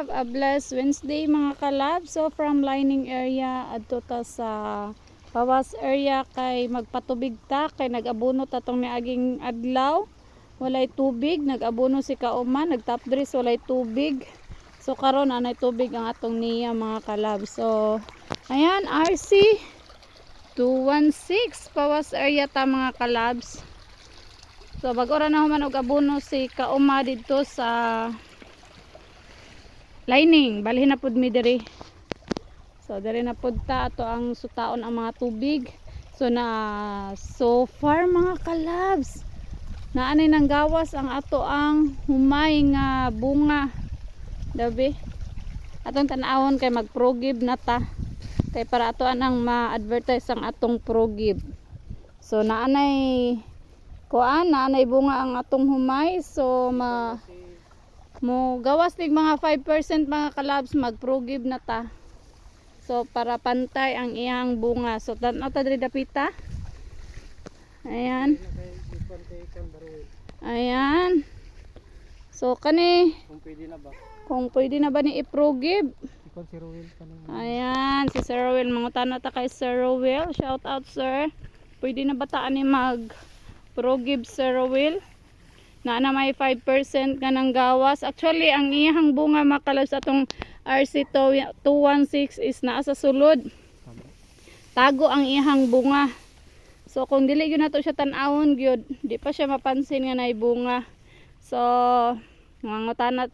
Have a blessed Wednesday mga kalab. So from lining area adto ta sa Pawas area kay magpatubig ta kay nag-abono ta tong niaging adlaw. Walay tubig, nag-abono si Kauma, nag-top dress walay tubig. So karon anay tubig ang atong niya mga kalab. So ayan RC 216 Pawas area ta mga kalabs. So bag-ora na human og abono si Kauma didto sa lining, balhin na pud mi diri. So diri na pud ta ato ang sutaon ang mga tubig. So far mga kalabs, naanay nang gawas ang ato ang humay nga bunga. Dabi. Atong tan-awon kay mag-progib na ta. Kay para ato ang ma-advertise ang atong progib. So naanay naanay bunga ang atong humay. So mo gawas tig mga 5% mga kalabs mag-progib na ta. So para pantay ang iyang bunga. So tan-aw ta diri dapita. Ayan. Ayan. So kani kung pwede na ba ni i-progib. Ayan si Sir Rowell, mangutana ta kay Sir Rowell. Shout out sir. Pwede na ba ta ani mag-progib Sir Rowell? Na may 5% ka ng gawas. Actually ang iyang bunga makalabs atong RC 216 is naa sa sulod. Tago ang iyang bunga. So kung dili gyud nato siya tan-awon gyud, di pa siya mapansin nga nay bunga. So mangutana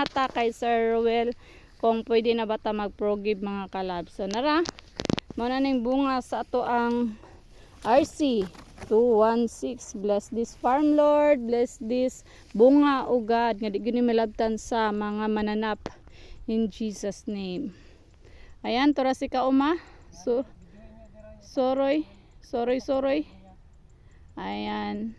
ta kay Sir Rowell kung pwede na ba ta mag-progib mga kalab. So nara, mao na ning bunga sa ato ang RC 216. Bless this farm Lord, bless this bunga o God nga di gyud milabtan sa mga mananap in Jesus name. Ayan tora si Kauma. So soroy. Ayan.